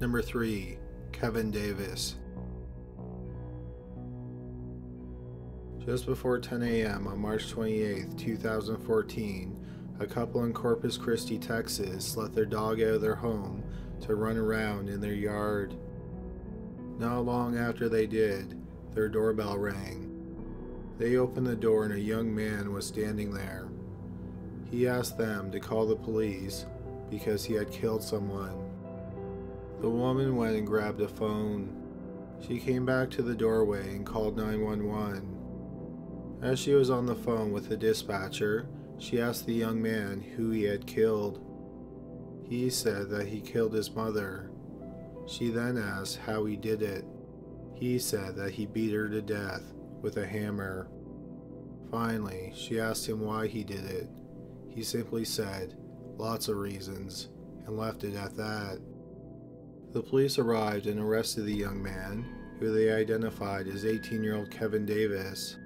Number 3. Kevin Davis. Just before 10 a.m. on March 28, 2014, a couple in Corpus Christi, Texas let their dog out of their home to run around in their yard. Not long after they did, their doorbell rang. They opened the door and a young man was standing there. He asked them to call the police because he had killed someone. The woman went and grabbed a phone. She came back to the doorway and called 911. As she was on the phone with the dispatcher, she asked the young man who he had killed. He said that he killed his mother. She then asked how he did it. He said that he beat her to death with a hammer. Finally, she asked him why he did it. He simply said, "Lots of reasons," and left it at that. The police arrived and arrested the young man, who they identified as 18-year-old Kevin Davis.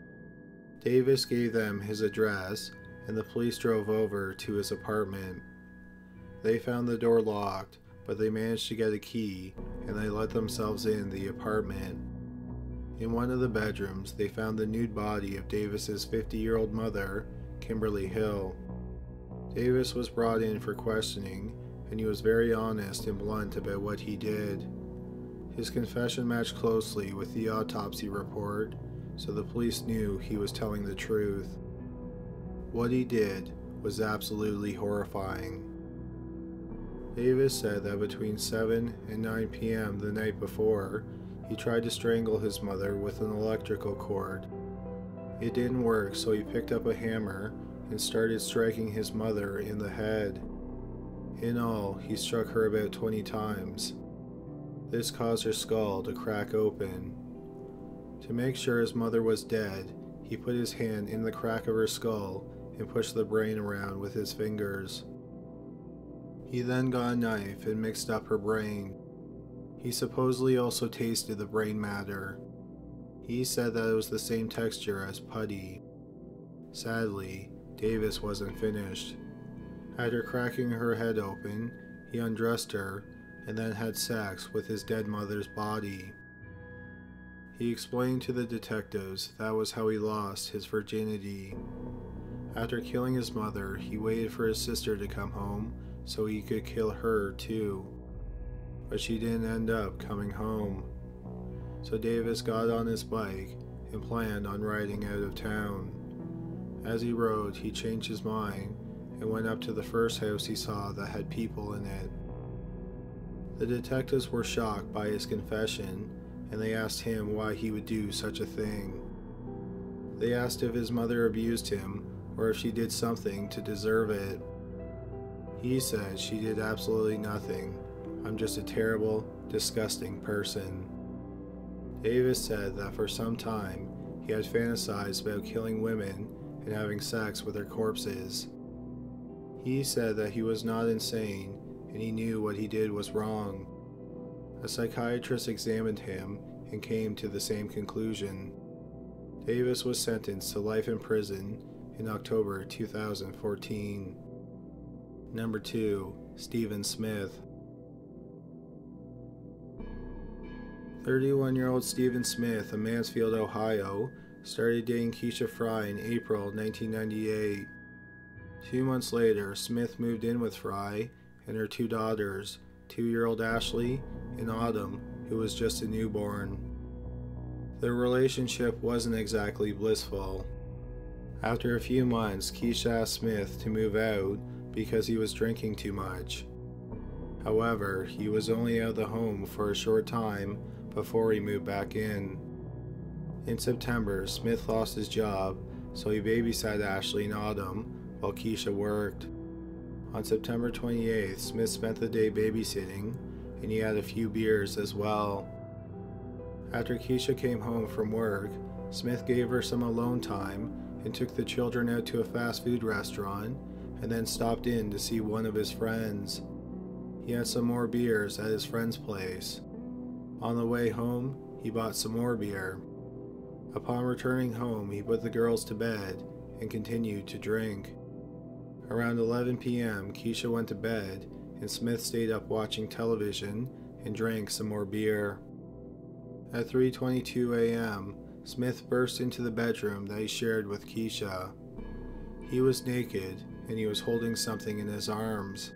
Davis gave them his address, and the police drove over to his apartment. They found the door locked, but they managed to get a key, and they let themselves in the apartment. In one of the bedrooms, they found the nude body of Davis's 50-year-old mother, Kimberly Hill. Davis was brought in for questioning, and he was very honest and blunt about what he did. His confession matched closely with the autopsy report, so the police knew he was telling the truth. What he did was absolutely horrifying. Davis said that between 7 and 9 p.m. the night before, he tried to strangle his mother with an electrical cord. It didn't work, so he picked up a hammer and started striking his mother in the head. In all, he struck her about 20 times. This caused her skull to crack open. To make sure his mother was dead, he put his hand in the crack of her skull and pushed the brain around with his fingers. He then got a knife and mixed up her brain. He supposedly also tasted the brain matter. He said that it was the same texture as putty. Sadly, Davis wasn't finished. After cracking her head open, he undressed her and then had sex with his dead mother's body. He explained to the detectives that was how he lost his virginity. After killing his mother, he waited for his sister to come home so he could kill her too. But she didn't end up coming home. So Davis got on his bike and planned on riding out of town. As he rode, he changed his mind and went up to the first house he saw that had people in it. The detectives were shocked by his confession, and they asked him why he would do such a thing. They asked if his mother abused him or if she did something to deserve it. He said she did absolutely nothing. "I'm just a terrible, disgusting person." Davis said that for some time he had fantasized about killing women and having sex with their corpses. He said that he was not insane and he knew what he did was wrong. A psychiatrist examined him and came to the same conclusion. Davis was sentenced to life in prison in October 2014. Number 2. Stephen Smith. 31-year-old Stephen Smith of Mansfield, Ohio, started dating Keisha Fry in April 1998. 2 months later, Smith moved in with Fry and her 2 daughters, 2-year-old Ashley and Autumn, who was just a newborn. Their relationship wasn't exactly blissful. After a few months, Keisha asked Smith to move out because he was drinking too much. However, he was only out of the home for a short time before he moved back in. In September, Smith lost his job, so he babysat Ashley and Autumn while Keisha worked. On September 28th, Smith spent the day babysitting, and he had a few beers as well. After Keisha came home from work, Smith gave her some alone time and took the children out to a fast food restaurant and then stopped in to see one of his friends. He had some more beers at his friend's place. On the way home, he bought some more beer. Upon returning home, he put the girls to bed and continued to drink. Around 11 p.m., Keisha went to bed and Smith stayed up watching television and drank some more beer. At 3:22 a.m., Smith burst into the bedroom that he shared with Keisha. He was naked, and he was holding something in his arms.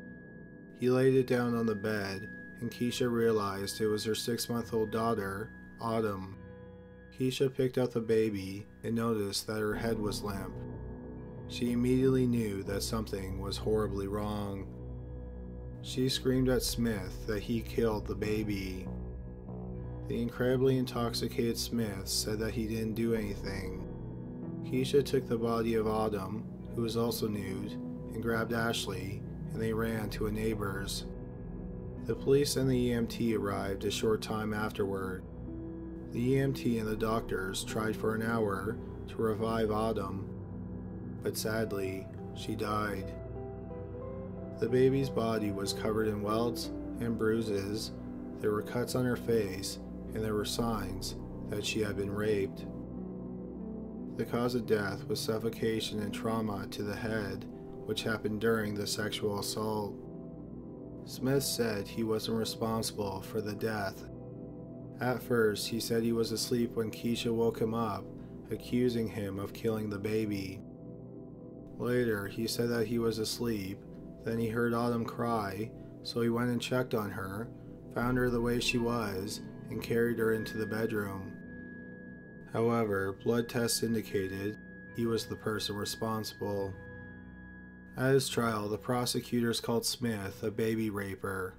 He laid it down on the bed, and Keisha realized it was her 6-month-old daughter, Autumn. Keisha picked up the baby and noticed that her head was limp. She immediately knew that something was horribly wrong. She screamed at Smith that he killed the baby. The incredibly intoxicated Smith said that he didn't do anything. Keisha took the body of Autumn, who was also nude, and grabbed Ashley, and they ran to a neighbor's. The police and the EMT arrived a short time afterward. The EMT and the doctors tried for an hour to revive Autumn, but sadly, she died. The baby's body was covered in welts and bruises, there were cuts on her face, and there were signs that she had been raped. The cause of death was suffocation and trauma to the head, which happened during the sexual assault. Smith said he wasn't responsible for the death. At first, he said he was asleep when Keisha woke him up, accusing him of killing the baby. Later, he said that he was asleep, then he heard Autumn cry, so he went and checked on her, found her the way she was, and carried her into the bedroom. However, blood tests indicated he was the person responsible. At his trial, the prosecutors called Smith a baby raper.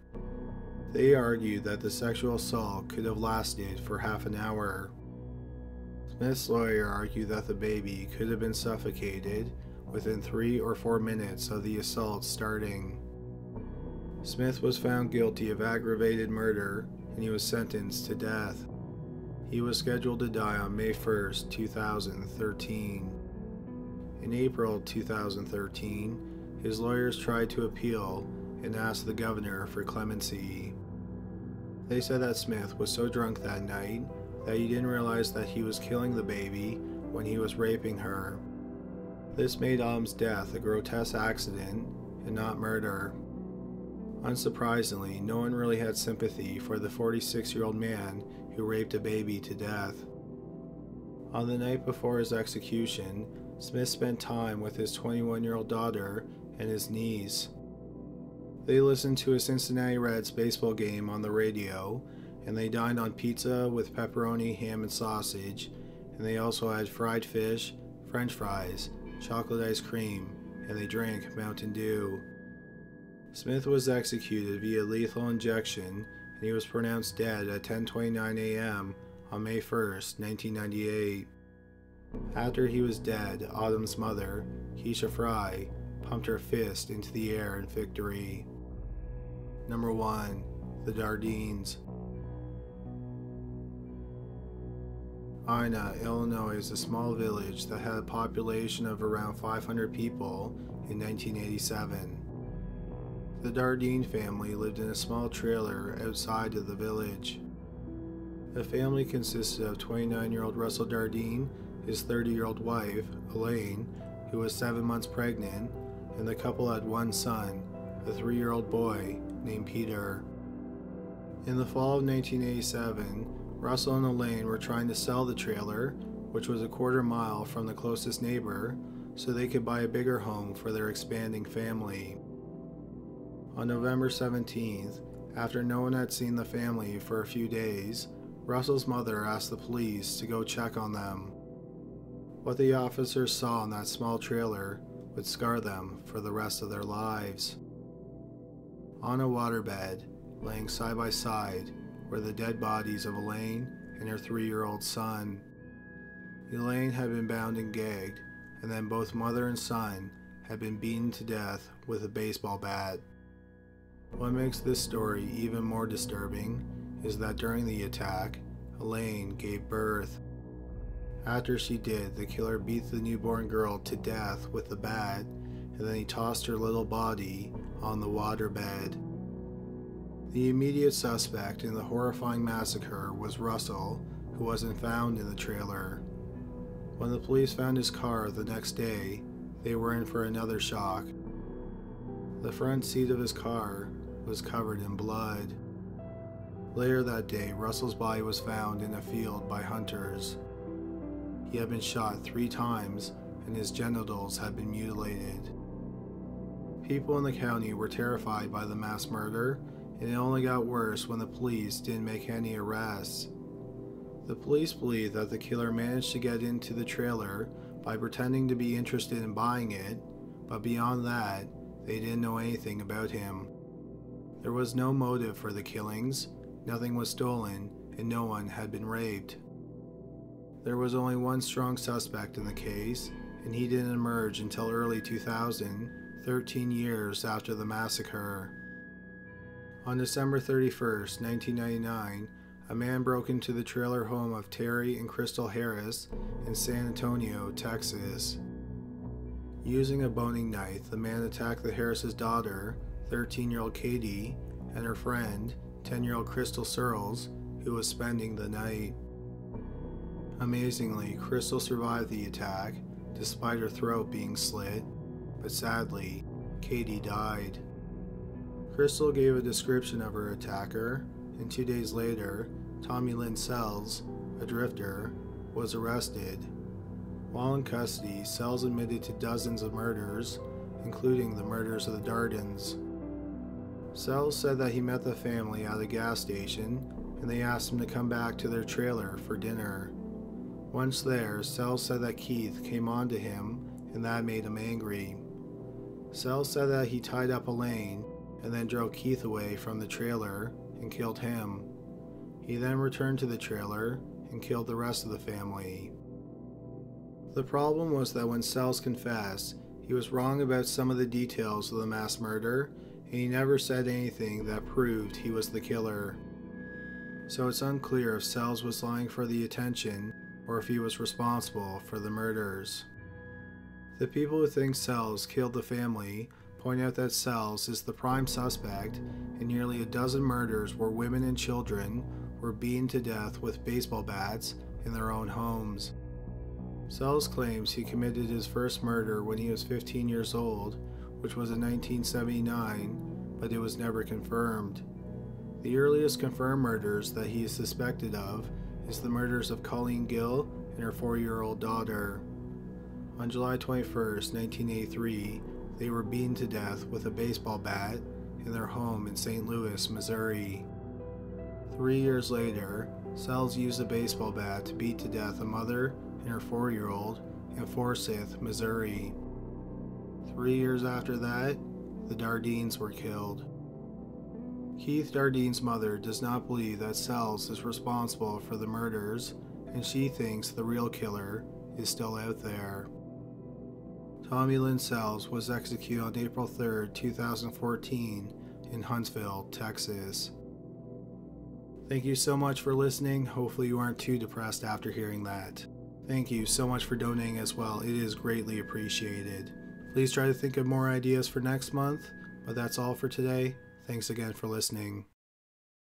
They argued that the sexual assault could have lasted for half an hour. Smith's lawyer argued that the baby could have been suffocated within 3 or 4 minutes of the assault starting. Smith was found guilty of aggravated murder, and he was sentenced to death. He was scheduled to die on May 1, 2013. In April 2013, his lawyers tried to appeal and asked the governor for clemency. They said that Smith was so drunk that night that he didn't realize that he was killing the baby when he was raping her. This made Autumn's death a grotesque accident and not murder. Unsurprisingly, no one really had sympathy for the 46-year-old man who raped a baby to death. On the night before his execution, Smith spent time with his 21-year-old daughter and his niece. They listened to a Cincinnati Reds baseball game on the radio, and they dined on pizza with pepperoni, ham, and sausage, and they also had fried fish, French fries, chocolate ice cream, and they drank Mountain Dew. Smith was executed via lethal injection, and he was pronounced dead at 10:29 a.m. on May 1st, 1998. After he was dead, Autumn's mother, Keisha Fry, pumped her fist into the air in victory. Number 1. The Dardines. Ina, Illinois is a small village that had a population of around 500 people in 1987. The Dardine family lived in a small trailer outside of the village. The family consisted of 29-year-old Russell Dardine, his 30-year-old wife, Elaine, who was 7 months pregnant, and the couple had one son, a 3-year-old boy named Peter. In the fall of 1987, Russell and Elaine were trying to sell the trailer, which was a quarter mile from the closest neighbor, so they could buy a bigger home for their expanding family. On November 17th, after no one had seen the family for a few days, Russell's mother asked the police to go check on them. What the officers saw in that small trailer would scar them for the rest of their lives. On a waterbed, laying side by side, were the dead bodies of Elaine and her 3-year-old son. Elaine had been bound and gagged, and then both mother and son had been beaten to death with a baseball bat. What makes this story even more disturbing is that during the attack, Elaine gave birth. After she did, the killer beat the newborn girl to death with the bat, and then he tossed her little body on the waterbed. The immediate suspect in the horrifying massacre was Russell, who wasn't found in the trailer. When the police found his car the next day, they were in for another shock. The front seat of his car was covered in blood. Later that day, Russell's body was found in a field by hunters. He had been shot 3 times and his genitals had been mutilated. People in the county were terrified by the mass murder, and it only got worse when the police didn't make any arrests. The police believe that the killer managed to get into the trailer by pretending to be interested in buying it, but beyond that, they didn't know anything about him. There was no motive for the killings, nothing was stolen, and no one had been raped. There was only one strong suspect in the case, and he didn't emerge until early 2000, 13 years after the massacre. On December 31st, 1999, a man broke into the trailer home of Terry and Crystal Harris in San Antonio, Texas. Using a boning knife, the man attacked the Harris' daughter, 13-year-old Katie, and her friend, 10-year-old Crystal Searles, who was spending the night. Amazingly, Crystal survived the attack, despite her throat being slit, but sadly, Katie died. Crystal gave a description of her attacker, and 2 days later, Tommy Lynn Sells, a drifter, was arrested. While in custody, Sells admitted to dozens of murders, including the murders of the Dardens. Sells said that he met the family at a gas station, and they asked him to come back to their trailer for dinner. Once there, Sells said that Keith came on to him, and that made him angry. Sells said that he tied up Elaine, and then drove Keith away from the trailer and killed him. He then returned to the trailer and killed the rest of the family. The problem was that when Sells confessed, he was wrong about some of the details of the mass murder, and he never said anything that proved he was the killer. So it's unclear if Sells was lying for the attention or if he was responsible for the murders. The people who think Sells killed the family point out that Sells is the prime suspect in nearly a dozen murders where women and children were beaten to death with baseball bats in their own homes. Sells claims he committed his first murder when he was 15 years old, which was in 1979, but it was never confirmed. The earliest confirmed murders that he is suspected of is the murders of Colleen Gill and her 4-year-old daughter. On July 21st, 1983, they were beaten to death with a baseball bat in their home in St. Louis, Missouri. 3 years later, Sells used a baseball bat to beat to death a mother and her 4-year-old in Forsyth, Missouri. 3 years after that, the Dardeens were killed. Keith Dardene's mother does not believe that Sells is responsible for the murders, and she thinks the real killer is still out there. Tommy Lynn Sells was executed on April 3, 2014 in Huntsville, Texas. Thank you so much for listening. Hopefully you aren't too depressed after hearing that. Thank you so much for donating as well. It is greatly appreciated. Please try to think of more ideas for next month, but that's all for today. Thanks again for listening.